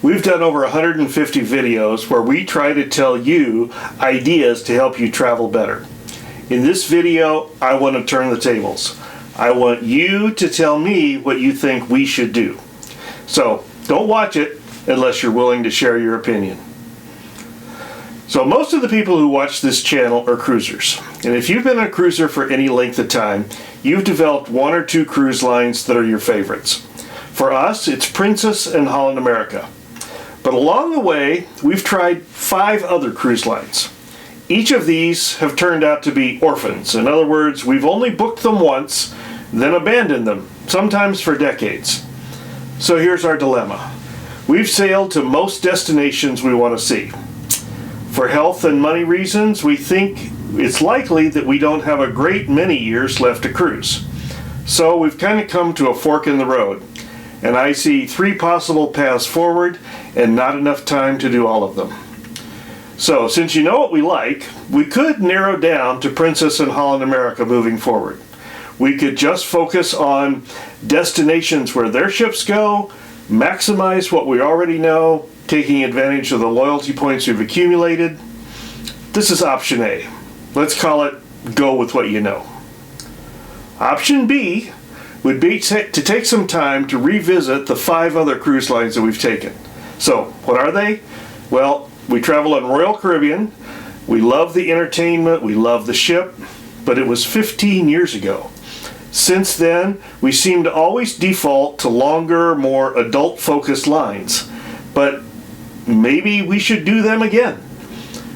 We've done over 150 videos where we try to tell you ideas to help you travel better. In this video, I want to turn the tables. I want you to tell me what you think we should do. So don't watch it unless you're willing to share your opinion. So most of the people who watch this channel are cruisers. And if you've been a cruiser for any length of time, you've developed one or two cruise lines that are your favorites. For us, it's Princess and Holland America. But along the way, we've tried 5 other cruise lines. Each of these have turned out to be orphans. In other words, we've only booked them once, then abandoned them, sometimes for decades. So here's our dilemma. We've sailed to most destinations we want to see. For health and money reasons, we think it's likely that we don't have a great many years left to cruise. So we've kind of come to a fork in the road, and I see 3 possible paths forward and not enough time to do all of them. So since you know what we like, we could narrow down to Princess and Holland America moving forward. We could just focus on destinations where their ships go, maximize what we already know, taking advantage of the loyalty points we've accumulated. This is option A. Let's call it go with what you know. Option B would be to take some time to revisit the 5 other cruise lines that we've taken. So what are they? Well, we travel on Royal Caribbean. We love the entertainment, we love the ship, but it was 15 years ago. Since then, we seem to always default to longer, more adult-focused lines. But maybe we should do them again.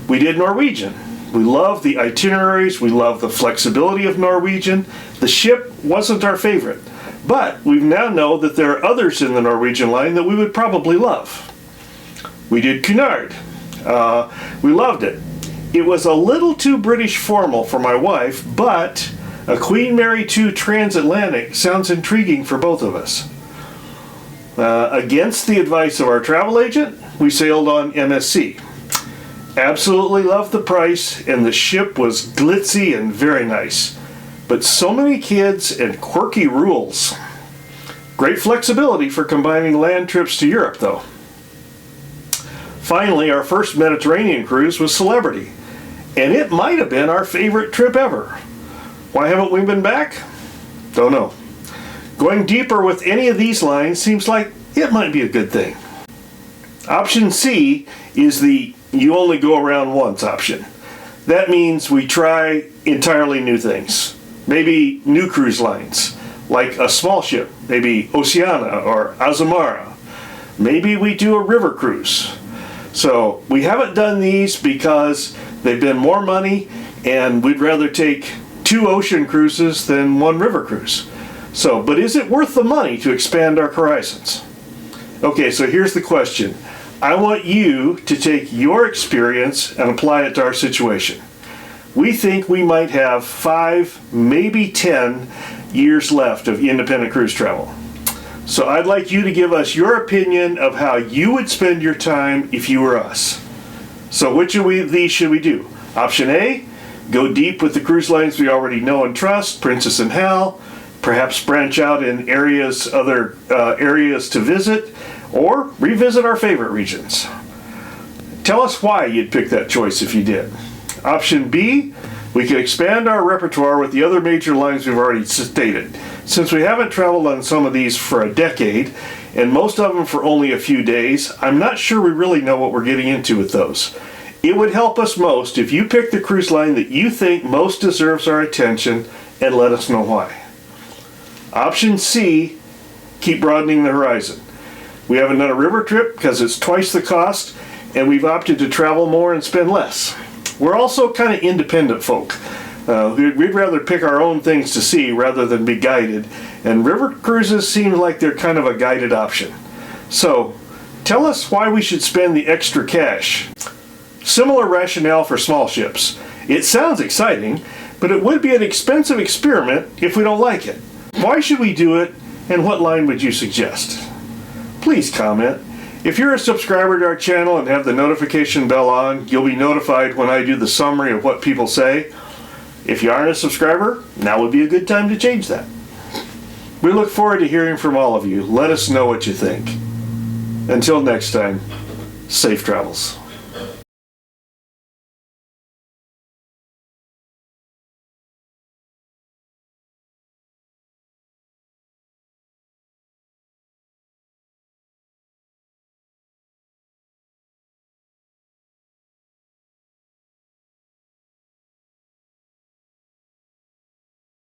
We did Norwegian. We love the itineraries, we love the flexibility of Norwegian. The ship wasn't our favorite, but we now know that there are others in the Norwegian line that we would probably love. We did Cunard. We loved it. It was a little too British formal for my wife, but a Queen Mary II transatlantic sounds intriguing for both of us. Against the advice of our travel agent, we sailed on MSC. Absolutely loved the price, and the ship was glitzy and very nice. But so many kids and quirky rules. Great flexibility for combining land trips to Europe, though. Finally, our first Mediterranean cruise was Celebrity, and it might have been our favorite trip ever. Why haven't we been back? Don't know. Going deeper with any of these lines seems like it might be a good thing. Option C is the you only go around once option. That means we try entirely new things. Maybe new cruise lines, like a small ship, maybe Oceana or Azamara. Maybe we do a river cruise. So we haven't done these because they've been more money, and we'd rather take 2 ocean cruises than 1 river cruise. So, but is it worth the money to expand our horizons? Okay, so here's the question. I want you to take your experience and apply it to our situation. We think we might have 5, maybe 10 years left of independent cruise travel. So I'd like you to give us your opinion of how you would spend your time if you were us. So which of these should we do? Option A, go deep with the cruise lines we already know and trust, Princess and Hal, perhaps branch out in other areas to visit, or revisit our favorite regions. Tell us why you'd pick that choice if you did. Option B, we could expand our repertoire with the other major lines we've already stated. Since we haven't traveled on some of these for a decade, and most of them for only a few days, I'm not sure we really know what we're getting into with those. It would help us most if you pick the cruise line that you think most deserves our attention and let us know why. Option C, keep broadening the horizon. We haven't done a river trip because it's twice the cost, and we've opted to travel more and spend less. We're also kind of independent folk. We'd rather pick our own things to see rather than be guided, and river cruises seem like they're kind of a guided option. So, tell us why we should spend the extra cash. Similar rationale for small ships. It sounds exciting, but it would be an expensive experiment if we don't like it. Why should we do it, and what line would you suggest? Please comment. If you're a subscriber to our channel and have the notification bell on, you'll be notified when I do the summary of what people say. If you aren't a subscriber, now would be a good time to change that. We look forward to hearing from all of you. Let us know what you think. Until next time, safe travels.